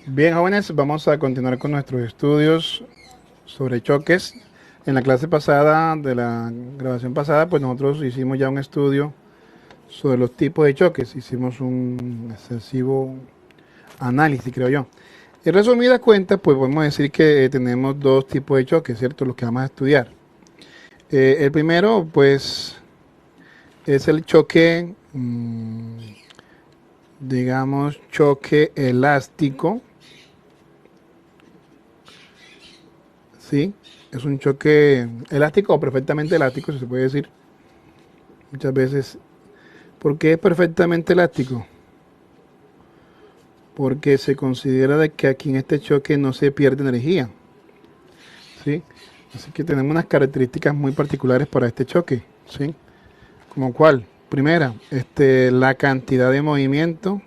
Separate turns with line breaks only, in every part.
Bien, jóvenes, vamos a continuar con nuestros estudios sobre choques. En la clase pasada, de la grabación pasada, pues nosotros hicimos ya un estudio sobre los tipos de choques. Hicimos un excesivo análisis, creo yo. En resumidas cuentas, pues podemos decir que tenemos dos tipos de choques, ¿cierto? Los que vamos a estudiar. El primero, pues, es el choque, digamos, choque elástico, ¿sí? Es un choque elástico o perfectamente elástico, si se puede decir. Muchas veces. ¿Por qué es perfectamente elástico? Porque se considera de que aquí en este choque no se pierde energía, ¿sí? Así que tenemos unas características muy particulares para este choque, ¿sí? Como cuál? Primera, la cantidad de movimiento,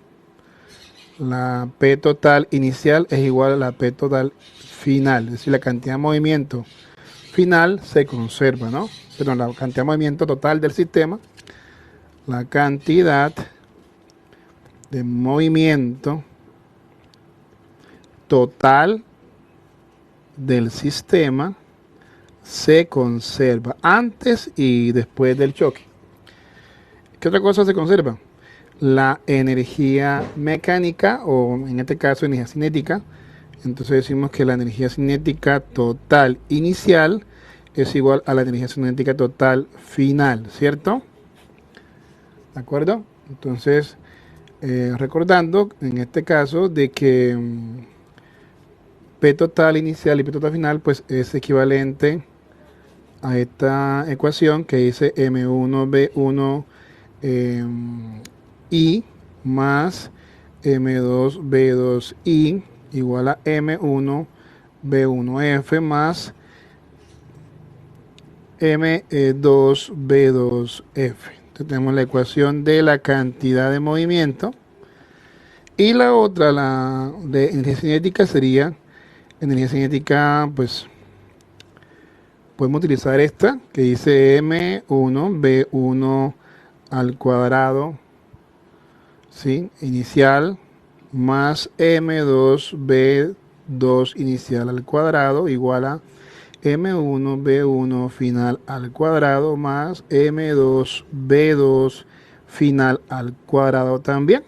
la P total inicial es igual a la P total final, es decir, la cantidad de movimiento final se conserva, ¿no? Pero la cantidad de movimiento total del sistema, la cantidad de movimiento total del sistema se conserva antes y después del choque. ¿Qué otra cosa se conserva? La energía mecánica o en este caso energía cinética. Entonces decimos que la energía cinética total inicial es igual a la energía cinética total final, ¿cierto? ¿De acuerdo? Entonces, recordando en este caso de que P total inicial y P total final pues es equivalente a esta ecuación que dice M1B1 eh, I más M2B2I igual a M1B1F más M2B2F. Entonces tenemos la ecuación de la cantidad de movimiento y la otra, la de energía cinética, sería energía cinética, pues podemos utilizar esta que dice M1B1 al cuadrado, ¿sí? Inicial más M2B2 inicial al cuadrado igual a M1B1 final al cuadrado más M2B2 final al cuadrado también.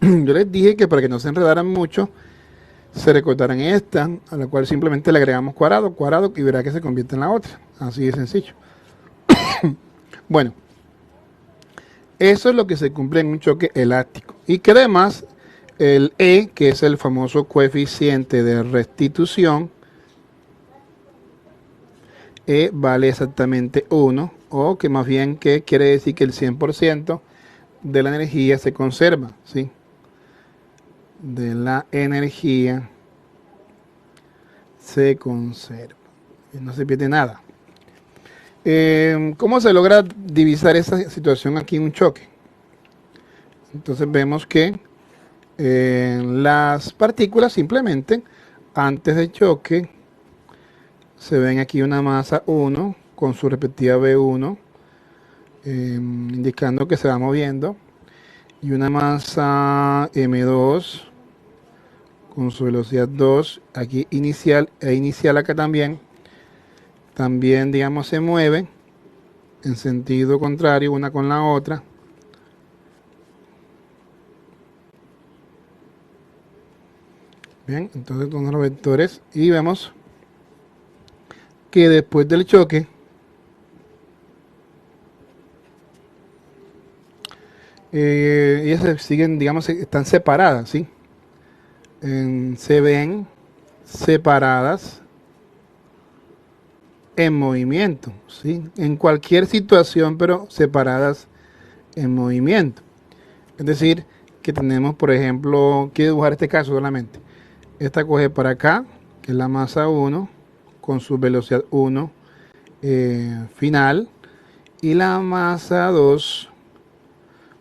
Yo les dije que para que no se enredaran mucho, se recortarán esta, a la cual simplemente le agregamos cuadrado, cuadrado, y verá que se convierte en la otra. Así de sencillo. Bueno, eso es lo que se cumple en un choque elástico. Y que además el E, que es el famoso coeficiente de restitución, E vale exactamente 1, o que más bien que quiere decir que el 100% de la energía se conserva, ¿sí? De la energía se conserva. No se pierde nada. ¿Cómo se logra divisar esa situación aquí en un choque? Entonces vemos que las partículas simplemente antes del choque se ven aquí una masa 1 con su respectiva B1 indicando que se va moviendo y una masa M2 con su velocidad 2 aquí inicial e inicial acá también digamos se mueve en sentido contrario una con la otra. Bien, entonces con los vectores y vemos que después del choque ellas se siguen, digamos, están separadas, ¿sí? Se ven separadas en movimiento, ¿sí? En cualquier situación, pero separadas en movimiento. Es decir, que tenemos, por ejemplo, quiero dibujar este caso solamente. Esta coge para acá, que es la masa 1, con su velocidad 1 final, y la masa 2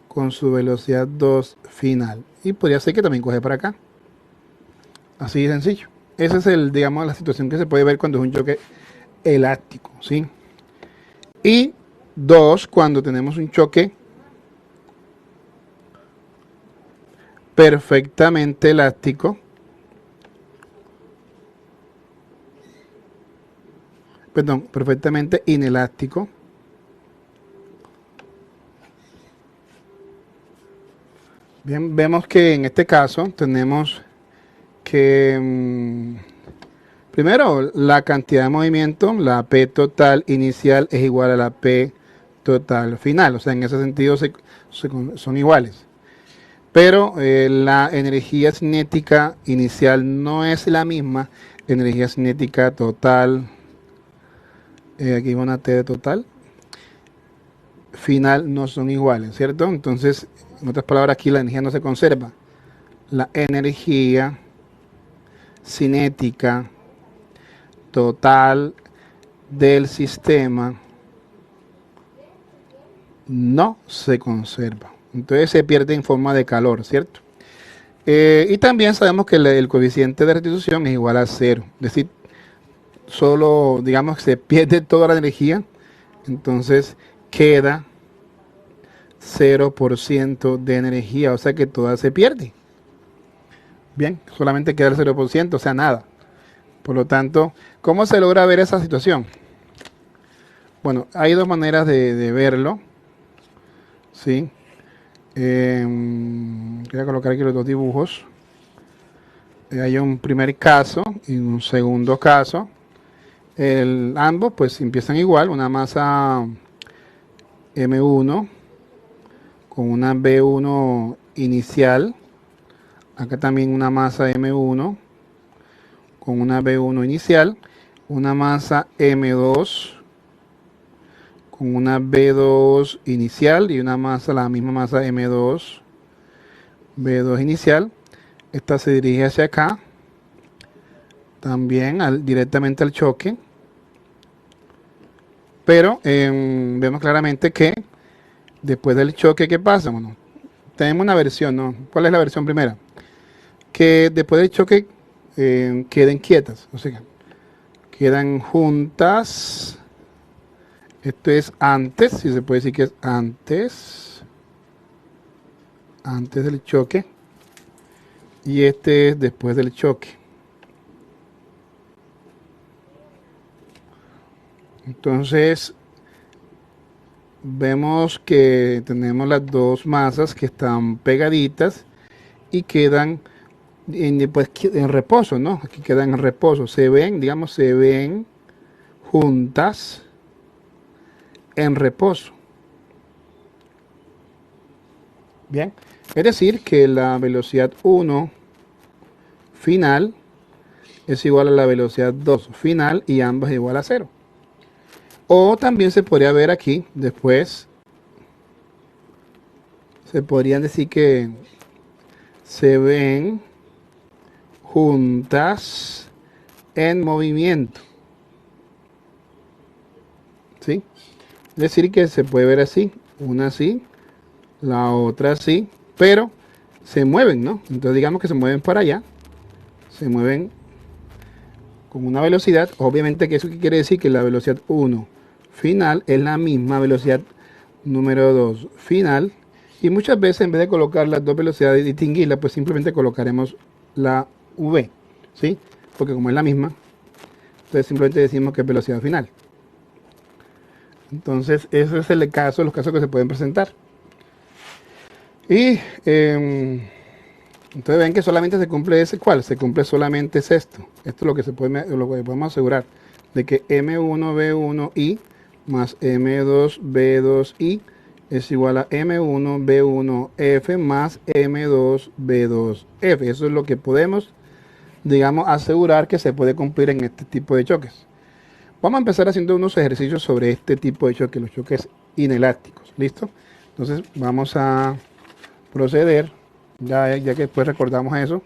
con su velocidad 2 final. Y podría ser que también coge para acá. Así de sencillo. Esa es el, digamos, la situación que se puede ver cuando es un choque elástico, ¿sí? Y dos, cuando tenemos un choque perfectamente elástico, perdón, perfectamente inelástico, bien, vemos que en este caso tenemos que primero la cantidad de movimiento, la P total inicial es igual a la P total final, o sea, en ese sentido son iguales. Pero la energía cinética inicial no es la misma energía cinética total, aquí va una T de total, final no son iguales, ¿cierto? Entonces, en otras palabras, aquí la energía no se conserva. La energía cinética total del sistema no se conserva. Entonces se pierde en forma de calor, ¿cierto? Y también sabemos que el coeficiente de restitución es igual a cero. Es decir, solo, digamos, se pierde toda la energía. Entonces queda 0% de energía. O sea que toda se pierde. Bien, solamente queda el 0%, o sea, nada. Por lo tanto, ¿cómo se logra ver esa situación? Bueno, hay dos maneras de verlo. ¿Sí? Voy a colocar aquí los dos dibujos. Hay un primer caso y un segundo caso. Ambos pues empiezan igual, una masa M1 con una B1 inicial. Acá también una masa M1 con una B1 inicial. Una masa M2 con una B2 inicial y una masa, la misma masa M2, B2 inicial. Esta se dirige hacia acá, también directamente al choque. Pero vemos claramente que después del choque, ¿qué pasa? Bueno, tenemos una versión, ¿no? ¿Cuál es la versión primera? Que después del choque queden quietas, o sea, quedan juntas. Esto es antes, si se puede decir que es antes del choque. Y este es después del choque. Entonces, vemos que tenemos las dos masas que están pegaditas y quedan pues, en reposo, ¿no? Aquí quedan en reposo. Se ven, digamos, se ven juntas en reposo. Bien, es decir que la velocidad 1 final es igual a la velocidad 2 final y ambas es igual a 0. O también se podría ver aquí, después, se podrían decir que se ven juntas en movimiento. ¿Sí? Es decir que se puede ver así, una así, la otra así, pero se mueven, ¿no? Entonces digamos que se mueven para allá, se mueven con una velocidad, obviamente que eso quiere decir que la velocidad 1 final es la misma velocidad número 2 final, y muchas veces en vez de colocar las dos velocidades y distinguirlas, pues simplemente colocaremos la V, ¿sí? Porque como es la misma, entonces simplemente decimos que es velocidad final. Entonces ese es el caso, los casos que se pueden presentar. Y entonces ven que solamente se cumple ese, ¿cuál? Se cumple solamente es esto. Esto es lo que podemos asegurar, de que M1B1I más M2B2I es igual a M1B1F más M2B2F. Eso es lo que podemos, digamos, asegurar que se puede cumplir en este tipo de choques. Vamos a empezar haciendo unos ejercicios sobre este tipo de choques, los choques inelásticos. ¿Listo? Entonces vamos a proceder, ya que después recordamos eso.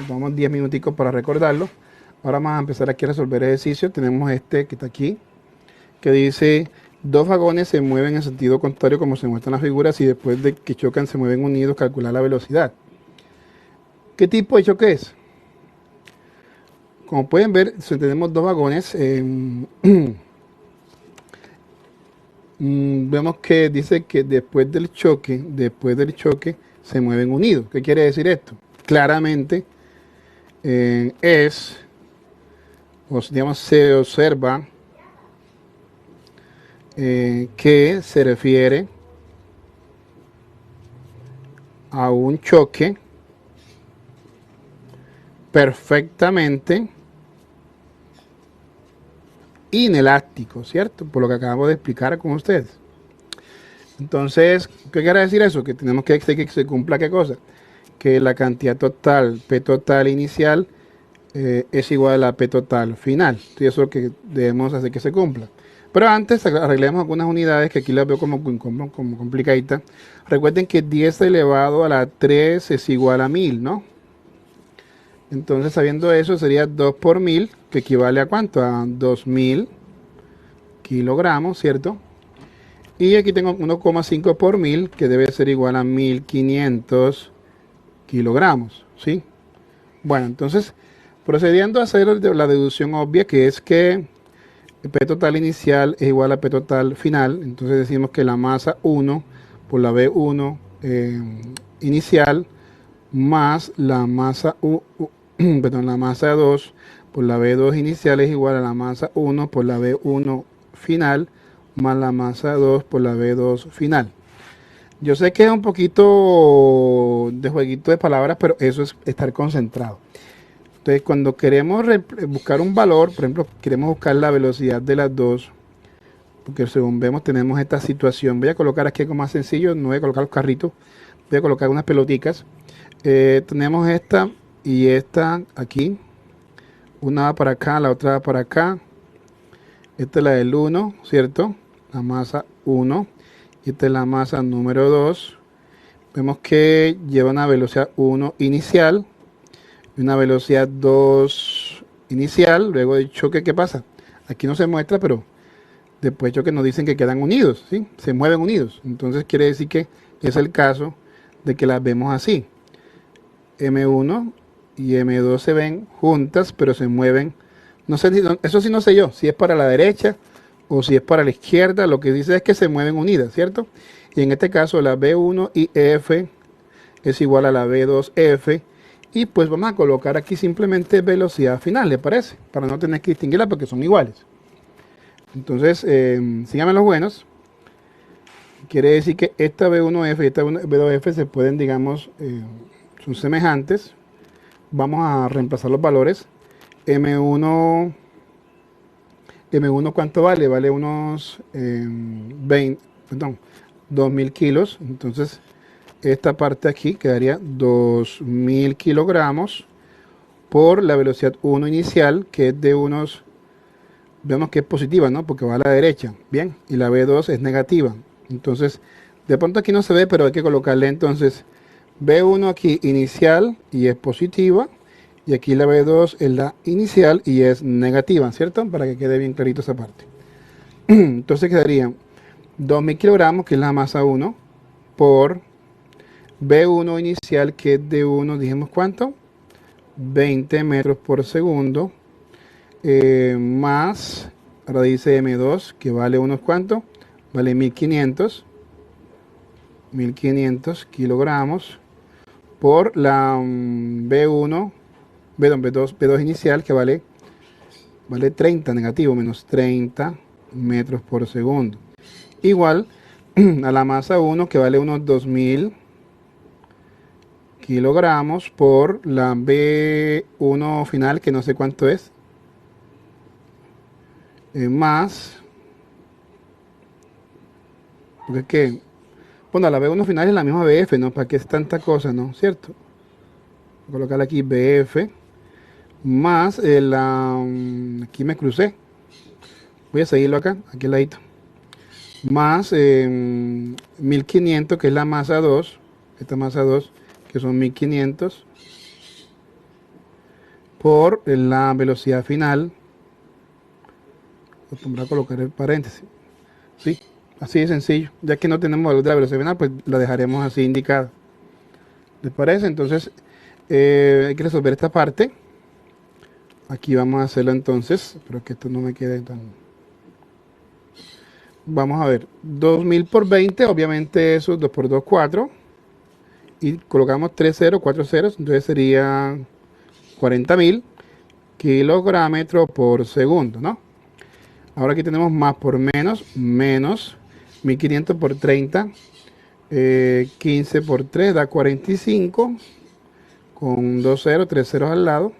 Vamos 10 minuticos para recordarlo. Ahora vamos a empezar aquí a resolver ejercicios. Tenemos este que está aquí, que dice: dos vagones se mueven en sentido contrario como se muestran las figuras y después de que chocan se mueven unidos, calcular la velocidad. ¿Qué tipo de choque es? Como pueden ver, tenemos dos vagones. Vemos que dice que después del choque se mueven unidos. ¿Qué quiere decir esto? Claramente digamos, se observa que se refiere a un choque perfectamente inelástico, ¿cierto? Por lo que acabamos de explicar con ustedes. Entonces, ¿qué quiere decir eso? Que tenemos que se cumpla qué cosa. Que la cantidad total, P total inicial, es igual a la P total final. Y eso es lo que debemos hacer que se cumpla. Pero antes arreglemos algunas unidades que aquí las veo como complicaditas. Recuerden que 10 elevado a la 3 es igual a 1000, ¿no? Entonces, sabiendo eso, sería 2 por 1000, que equivale a ¿cuánto? A 2000 kilogramos, ¿cierto? Y aquí tengo 1,5 por 1000, que debe ser igual a 1500 kilogramos, ¿sí? Bueno, entonces, procediendo a hacer la deducción obvia, que es que P total inicial es igual a P total final, entonces decimos que la masa 1 por la V1 inicial más la masa la masa 2 por la V2 inicial es igual a la masa 1 por la V1 final más la masa 2 por la V2 final. Yo sé que es un poquito de jueguito de palabras, pero eso es estar concentrado. Entonces, cuando queremos buscar un valor, por ejemplo, queremos buscar la velocidad de las dos, porque según vemos tenemos esta situación. Voy a colocar aquí algo más sencillo, no voy a colocar los carritos, voy a colocar unas peloticas. Tenemos esta y esta aquí. Una va para acá, la otra va para acá. Esta es la del 1, ¿cierto? La masa 1. Y esta es la masa número 2. Vemos que lleva una velocidad 1 inicial y una velocidad 2 inicial. Luego del choque, ¿qué pasa? Aquí no se muestra, pero después del choque nos dicen que quedan unidos, ¿sí? Se mueven unidos. Entonces quiere decir que es el caso de que las vemos así. M1 y M2 se ven juntas, pero se mueven. No sé, eso sí no sé yo, si es para la derecha o si es para la izquierda. Lo que dice es que se mueven unidas, ¿cierto? Y en este caso la B1 y F es igual a la B2F. Y pues vamos a colocar aquí simplemente velocidad final, ¿le parece? Para no tener que distinguirla porque son iguales. Entonces, síganme los buenos. Quiere decir que esta B1F y esta B2F se pueden, digamos, son semejantes. Vamos a reemplazar los valores. M1 ¿cuánto vale? Vale unos 2000 kilos. Entonces, esta parte aquí quedaría 2000 kilogramos por la velocidad 1 inicial, que es de unos, vemos que es positiva, ¿no? Porque va a la derecha, bien, y la B2 es negativa. Entonces, de pronto aquí no se ve, pero hay que colocarle entonces B1 aquí inicial y es positiva, y aquí la B2 es la inicial y es negativa, ¿cierto? Para que quede bien clarito esa parte. Entonces quedarían 2000 kilogramos, que es la masa 1, por B1 inicial, que es de 1, dijimos cuánto, 20 metros por segundo, más, ahora dice M2, que vale unos cuantos, vale 1500 kilogramos, por la B2 inicial, que vale 30 negativo, menos 30 metros por segundo. Igual a la masa 1, que vale unos 2000 kilogramos, por la B1 final, que no sé cuánto es, más, porque es que, bueno, la B1 final es la misma BF, ¿no? ¿Para qué es tanta cosa, no? ¿Cierto? Voy a colocar aquí BF, más aquí me crucé, voy a seguirlo acá, aquí al ladito, más 1500, que es la masa 2, esta masa 2, que son 1500, por la velocidad final. Voy a colocar el paréntesis, ¿sí? Así de sencillo. Ya que no tenemos valor de la velocidad final, pues la dejaremos así indicada. ¿Les parece? Entonces, hay que resolver esta parte. Aquí vamos a hacerlo entonces, pero que esto no me quede tan... Vamos a ver, 2000 por 20, obviamente eso, 2 por 2, 4. y colocamos 3 ceros, 4 ceros, entonces sería 40.000 kilogramos por segundo, ¿no? Ahora aquí tenemos más por menos, menos 1500 por 30, 15 por 3 da 45, con 2 ceros, 3 ceros al lado,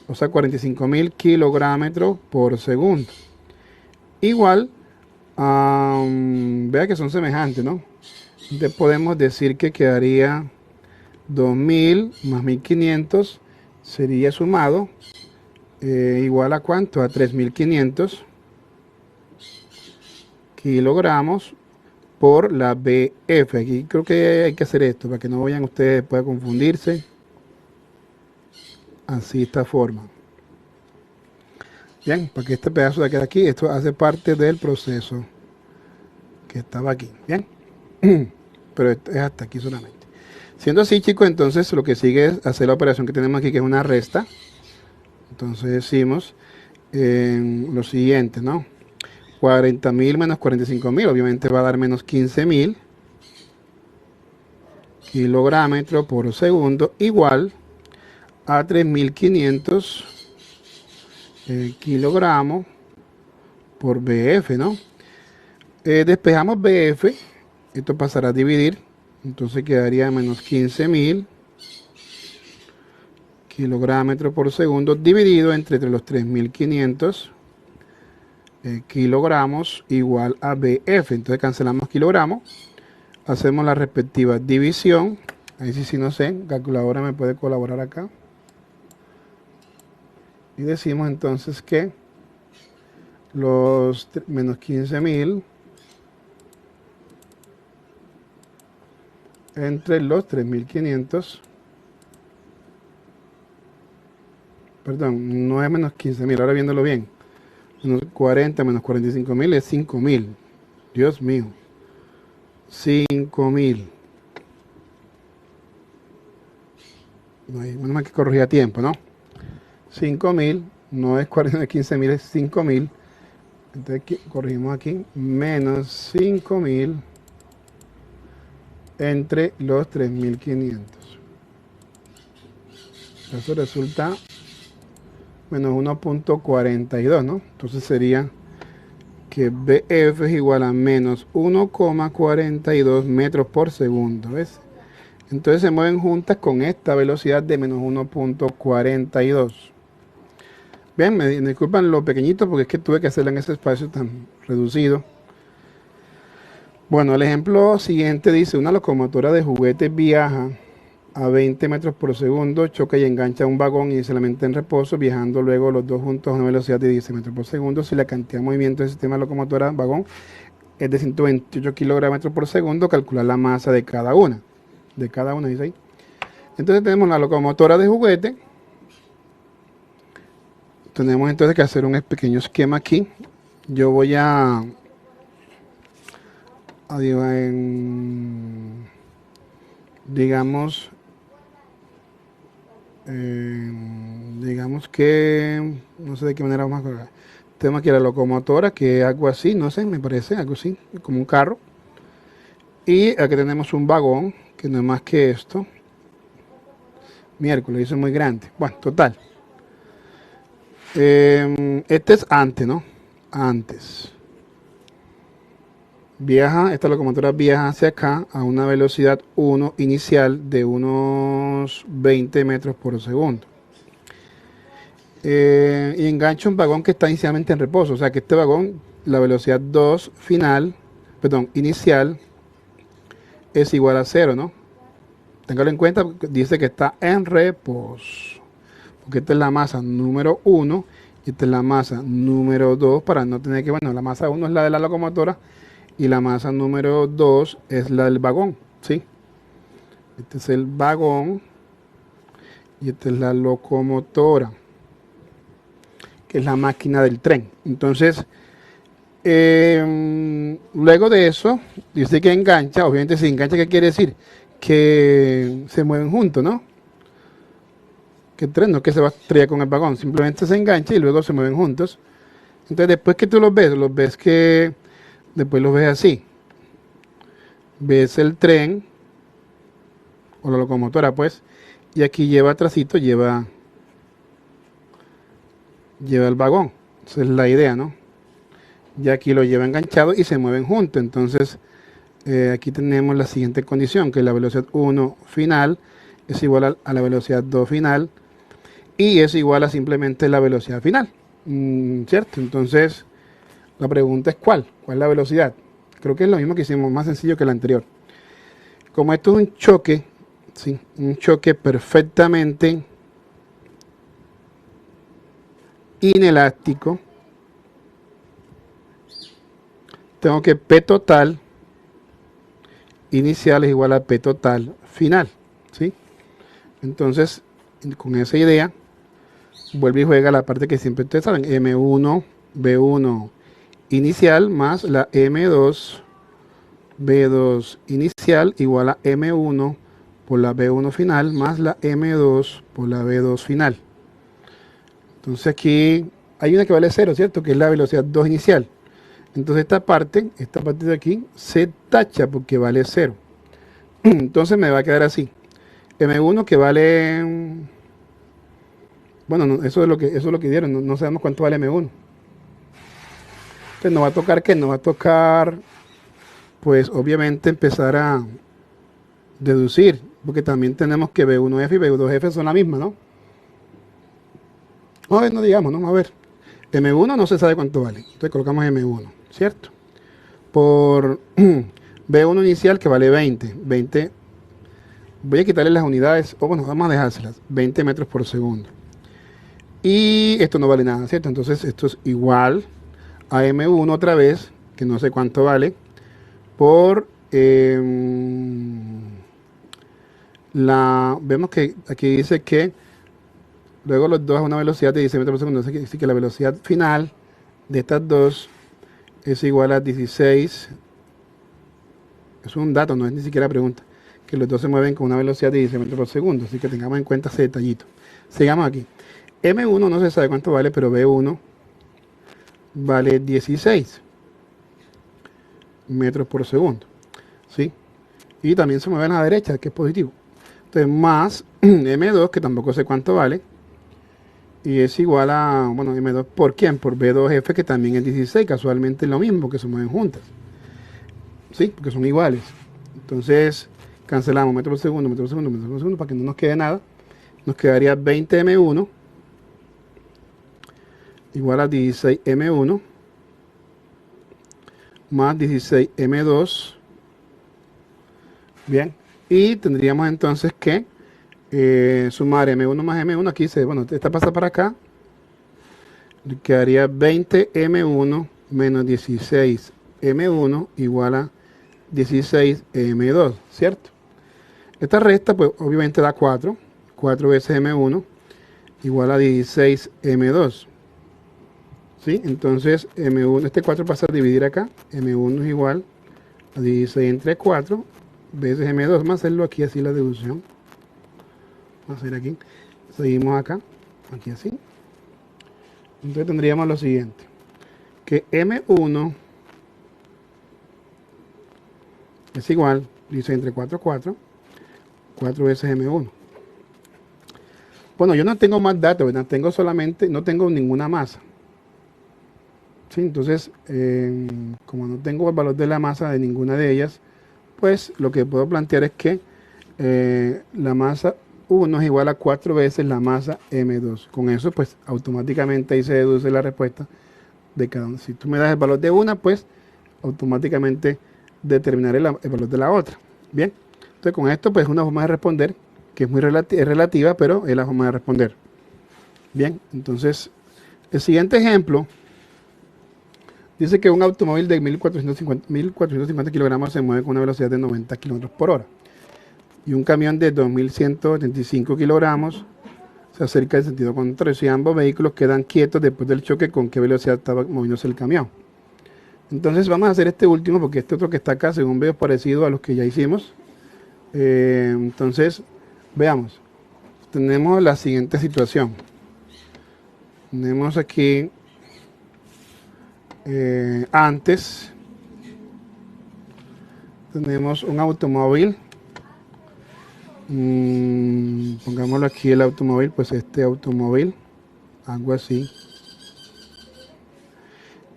o sea 45.000 kilogramos por segundo. Igual, vea que son semejantes, ¿no? Entonces podemos decir que quedaría 2000 más 1500 sería sumado igual a cuánto, a 3500 kilogramos por la BF. Aquí creo que hay que hacer esto para que no vayan ustedes después a confundirse. Así, esta forma. Bien, para que este pedazo de aquí, esto hace parte del proceso que estaba aquí. Bien, pero es hasta aquí solamente. Siendo así, chicos, entonces lo que sigue es hacer la operación que tenemos aquí, que es una resta. Entonces decimos lo siguiente, ¿no? 40.000 menos 45.000, obviamente va a dar menos 15.000 kilogramos por segundo, igual a 3.500 kilogramos por BF, ¿no? Despejamos BF, esto pasará a dividir, entonces quedaría menos 15.000 kilogramos por segundo dividido entre los 3.500 kilogramos igual a BF. Entonces cancelamos kilogramos, hacemos la respectiva división. Ahí sí no sé, calculadora me puede colaborar acá. Y decimos entonces que los menos 15.000 entre los 3.500, perdón, no es menos 15.000, ahora viéndolo bien, menos 40 menos 45.000 es 5.000, Dios mío, 5.000, no hay menos mal que corregir a tiempo, ¿no? 5.000 no es 40, 15.000, es 5.000, entonces aquí, corregimos aquí, menos 5.000 entre los 3.500. Eso resulta menos 1.42, ¿no? Entonces sería que BF es igual a menos 1,42 metros por segundo, ¿ves? Entonces se mueven juntas con esta velocidad de menos 1.42. Bien, me disculpan lo pequeñito porque es que tuve que hacerla en ese espacio tan reducido. Bueno, el ejemplo siguiente dice, una locomotora de juguetes viaja a 20 metros por segundo, choca y engancha un vagón inicialmente en reposo, viajando luego los dos juntos a una velocidad de 10 metros por segundo. Si la cantidad de movimiento del sistema locomotora-vagón es de 128 kilogramos por segundo, calcular la masa de cada una. Dice ahí. Entonces tenemos la locomotora de juguete. Tenemos entonces que hacer un pequeño esquema aquí. Yo voy a digamos que no sé de qué manera vamos a colocar. Tenemos aquí la locomotora, que es algo así, no sé, me parece algo así, como un carro. Y aquí tenemos un vagón, que no es más que esto. Miércoles, eso es muy grande. Bueno, total. Este es antes, ¿no? Antes. Esta locomotora viaja hacia acá a una velocidad 1 inicial de unos 20 metros por segundo. Y engancha un vagón que está inicialmente en reposo. O sea que este vagón, la velocidad 2 inicial, es igual a 0, ¿no? Téngalo en cuenta, dice que está en reposo. Porque esta es la masa número 1 y esta es la masa número 2 para no tener que, bueno, la masa 1 es la de la locomotora y la masa número 2 es la del vagón, ¿sí? Este es el vagón y esta es la locomotora, que es la máquina del tren. Entonces, luego de eso, dice que engancha. Obviamente si engancha, ¿qué quiere decir? Que se mueven juntos, ¿no? Que el tren no es que se va a estrellar con el vagón, simplemente se engancha y luego se mueven juntos. Entonces después que tú los ves que después los ves así. Ves el tren o la locomotora, pues, y aquí lleva atrásito, lleva el vagón. Esa es la idea, ¿no? Y aquí lo lleva enganchado y se mueven juntos. Entonces, aquí tenemos la siguiente condición, que la velocidad 1 final es igual a la velocidad 2 final y es igual a simplemente la velocidad final. ¿Cierto? Entonces, la pregunta es ¿cuál? ¿Cuál es la velocidad? Creo que es lo mismo que hicimos, más sencillo que el anterior. Como esto es un choque, ¿sí? Un choque perfectamente inelástico, tengo que P total inicial es igual a P total final, ¿sí? Entonces, con esa idea, vuelve y juega la parte que siempre ustedes saben, M1, B1 inicial más la M2, B2 inicial igual a M1 por la B1 final más la M2 por la B2 final. Entonces aquí hay una que vale 0, ¿cierto? Que es la velocidad 2 inicial. Entonces esta parte de aquí, se tacha porque vale 0. Entonces me va a quedar así. M1 que vale... Bueno, no, eso es lo que dieron. No sabemos cuánto vale M1. Entonces nos va a tocar, ¿qué? Nos va a tocar, pues obviamente empezar a deducir. Porque también tenemos que B1F y B2F son la misma, ¿no? A ver, no digamos, ¿no? A ver. M1 no se sabe cuánto vale. Entonces colocamos M1, ¿cierto? Por B1 inicial que vale 20. 20. Voy a quitarle las unidades, o bueno, vamos a dejárselas. 20 metros por segundo. Y esto no vale nada, ¿cierto? Entonces esto es igual a M1 otra vez, que no sé cuánto vale, por vemos que aquí dice que luego los dos a una velocidad de 16 metros por segundo. Así que la velocidad final de estas dos es igual a 16. Es un dato, no es ni siquiera pregunta. Que los dos se mueven con una velocidad de 16 metros por segundo. Así que tengamos en cuenta ese detallito. Sigamos aquí. M1 no se sabe cuánto vale, pero B1 vale 16 metros por segundo. ¿Sí? Y también se mueve a la derecha, que es positivo. Entonces, más M2, que tampoco sé cuánto vale. Y es igual a, bueno, M2 por quién? Por B2F, que también es 16. Casualmente es lo mismo, que se mueven juntas. ¿Sí? Porque son iguales. Entonces, cancelamos metro por segundo, metro por segundo, metro por segundo, para que no nos quede nada. Nos quedaría 20M1 igual a 16M1 más 16M2. Bien. Y tendríamos entonces que sumar M1 más M1. Aquí se, bueno, esta pasa para acá. Quedaría 20M1 menos 16M1 igual a 16M2, ¿cierto? Esta resta, pues obviamente da 4. 4 veces M1 igual a 16M2. ¿Sí? Entonces M1, este 4 pasa a dividir acá. M1 es igual a 16 entre 4 veces M2. Vamos a hacerlo aquí así la deducción. Vamos a hacer aquí. Seguimos acá. Aquí así. Entonces tendríamos lo siguiente. Que M1 es igual, 16 entre 4, 4. 4 veces M1. Bueno, yo no tengo más datos, ¿verdad? Tengo solamente, no tengo ninguna masa. ¿Sí? Entonces, como no tengo el valor de la masa de ninguna de ellas, pues lo que puedo plantear es que la masa 1 es igual a 4 veces la masa M2. Con eso, pues automáticamente ahí se deduce la respuesta de cada una. Si tú me das el valor de una, pues automáticamente determinaré el valor de la otra. Bien, entonces con esto, pues una forma de responder que es muy relativa, pero es la forma de responder. Bien, entonces el siguiente ejemplo dice que un automóvil de 1450 kilogramos se mueve con una velocidad de 90 kilómetros por hora. Y un camión de 2175 kilogramos se acerca en sentido contrario. Si ambos vehículos quedan quietos después del choque, ¿con qué velocidad estaba moviéndose el camión? Entonces vamos a hacer este último porque este otro que está acá, según veo, es parecido a los que ya hicimos. Entonces, veamos. Tenemos la siguiente situación. Tenemos aquí antes tenemos un automóvil Pongámoslo aquí el automóvil, pues este automóvil, algo así.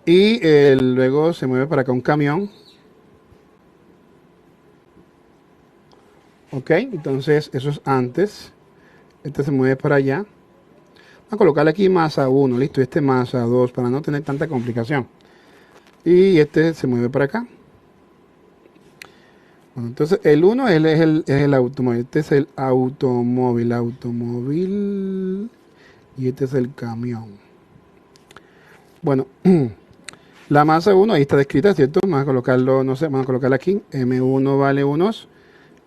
Y luego se mueve para acá un camión. Ok, entonces eso es antes. Este se mueve para allá. Vamos a colocarle aquí masa 1, listo. Este masa 2 para no tener tanta complicación. Y este se mueve para acá. Bueno, entonces el 1 es el automóvil. Este es el automóvil. Y este es el camión. Bueno, la masa 1 ahí está descrita, ¿cierto? Vamos a colocarlo, no sé, vamos a colocarla aquí. M1 vale unos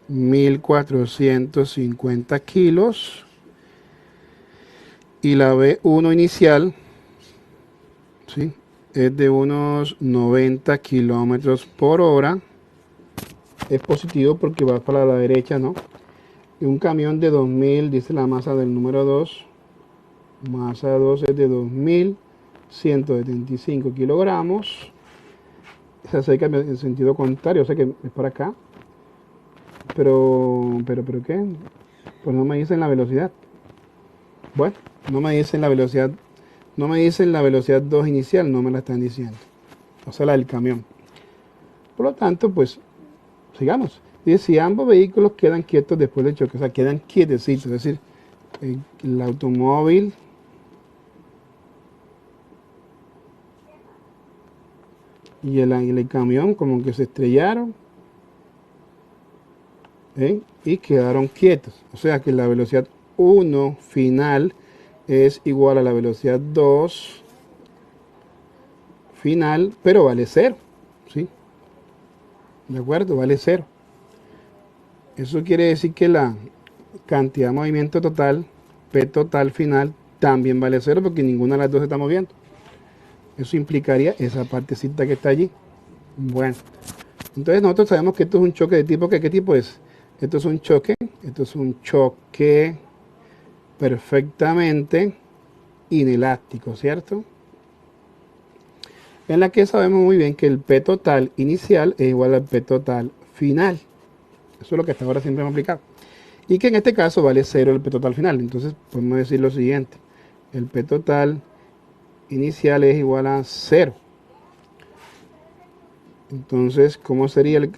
1450 kilos. Y la B1 inicial, ¿sí?, es de unos 90 kilómetros por hora. Es positivo porque va para la derecha, ¿no? Y un camión de 2000, dice la masa del número 2. Masa 2 es de 2175 kilogramos. Se acerca en sentido contrario, o sea que es para acá. Pero ¿qué? Pues no me dicen la velocidad. Bueno, no me dicen la velocidad. No me dicen la velocidad 2 inicial, no me la están diciendo. O sea, la del camión. Por lo tanto, pues, sigamos. Dice, si ambos vehículos quedan quietos después del choque, o sea, quedan quietecitos, es decir, el automóvil y el camión como que se estrellaron, y quedaron quietos. O sea que la velocidad 1 final es igual a la velocidad 2 final, pero vale 0. ¿Sí? ¿De acuerdo? Vale 0. Eso quiere decir que la cantidad de movimiento total, P total final, también vale 0 porque ninguna de las dos se está moviendo. Eso implicaría esa partecita que está allí. Bueno, entonces nosotros sabemos que esto es un choque de tipo, ¿qué tipo es? Esto es un choque perfectamente inelástico, ¿cierto? En la que sabemos muy bien que el P total inicial es igual al P total final. Eso es lo que hasta ahora siempre hemos aplicado. Y que en este caso vale 0 el P total final. Entonces podemos decir lo siguiente. El P total inicial es igual a 0. Entonces, ¿cómo sería el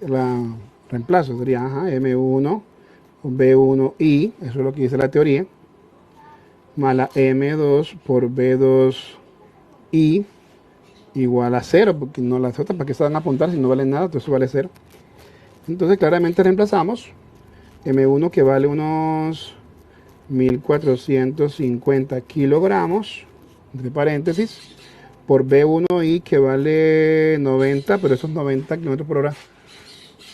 reemplazo? Sería M1 o B1I, eso es lo que dice la teoría, más la M2 por B2I igual a 0, porque no las otras, ¿para qué se van a apuntar si no valen nada? Entonces eso vale 0. Entonces claramente reemplazamos M1 que vale unos 1450 kilogramos, entre paréntesis, por B1I que vale 90, pero esos 90 kilómetros por hora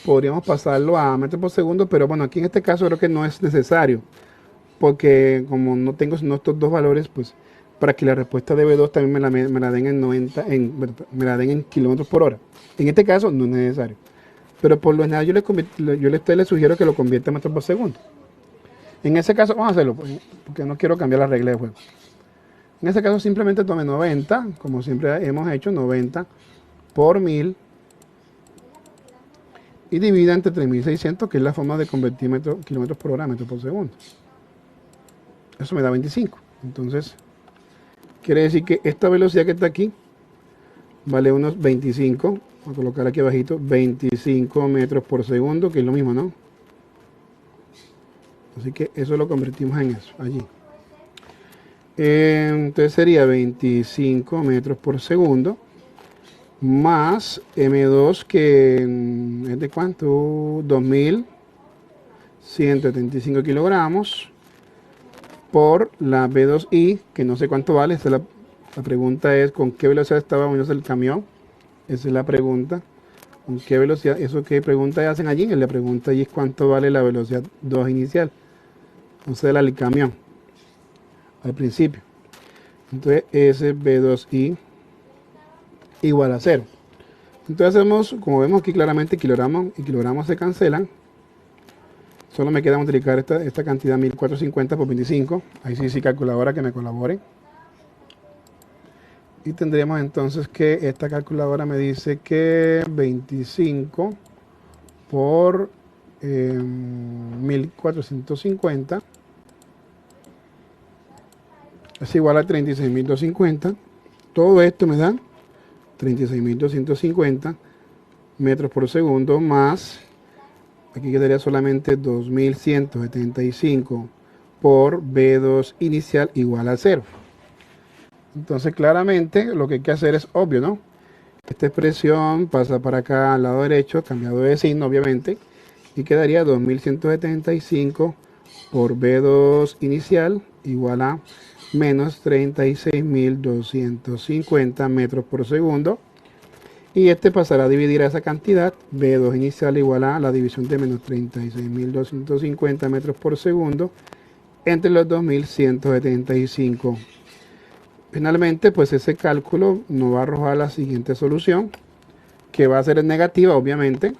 podríamos pasarlo a metros por segundo, pero bueno, aquí en este caso creo que no es necesario, porque como no tengo sino estos dos valores, pues para que la respuesta de B2 también me la den en 90, me la den en kilómetros por hora. En este caso no es necesario. Pero por lo general yo le sugiero que lo convierta en metros por segundo. En ese caso, vamos a hacerlo, porque no quiero cambiar la regla de juego. En ese caso simplemente tome 90, como siempre hemos hecho, 90 por 1000 y divida entre 3600, que es la forma de convertir kilómetros por hora a metros por segundo. Eso me da 25. Entonces, quiere decir que esta velocidad que está aquí vale unos 25. Voy a colocar aquí abajito 25 metros por segundo, que es lo mismo, ¿no? Así que eso lo convertimos en eso, allí. Entonces sería 25 metros por segundo más M2, que es de cuánto, 2175 kilogramos, por la B2I, que no sé cuánto vale. La pregunta es con qué velocidad estaba moviéndose el camión. Esa es la pregunta. ¿Con qué velocidad? Eso qué pregunta hacen allí. La pregunta allí es cuánto vale la velocidad 2 inicial. Entonces el camión al principio. Entonces ese B2I igual a 0. Entonces hacemos, como vemos aquí claramente, kilogramos y kilogramos se cancelan. Solo me queda multiplicar esta cantidad 1450 por 25. Ahí sí calculadora que me colabore. Y tendríamos entonces que esta calculadora me dice que 25 por 1450 es igual a 36.250. Todo esto me da 36.250 metros por segundo más, aquí quedaría solamente 2.175 por B2 inicial igual a 0. Entonces claramente lo que hay que hacer es obvio, ¿no? Esta expresión pasa para acá al lado derecho, cambiado de signo obviamente, y quedaría 2.175 por B2 inicial igual a menos 36.250 metros por segundo. Y este pasará a dividir a esa cantidad, B2 inicial igual a la división de menos 36.250 metros por segundo entre los 2.175. Finalmente, pues ese cálculo nos va a arrojar la siguiente solución, que va a ser negativa, obviamente.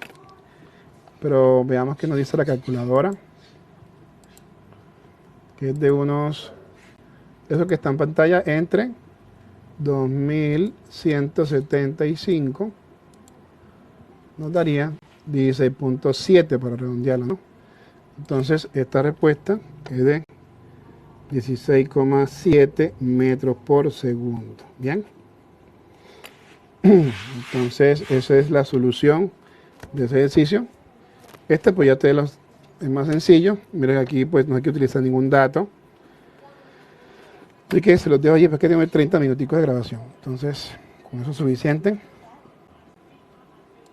Pero veamos qué nos dice la calculadora, que es de unos, eso que está en pantalla, entre 2.175 nos daría 16.7 para redondearlo, ¿no? Entonces esta respuesta es de 16,7 metros por segundo. Bien, entonces esa es la solución de ese ejercicio. Este pues ya es más sencillo. Miren, aquí pues no hay que utilizar ningún dato, así que se los dejo allí, para que tengo 30 minuticos de grabación. Entonces con eso es suficiente.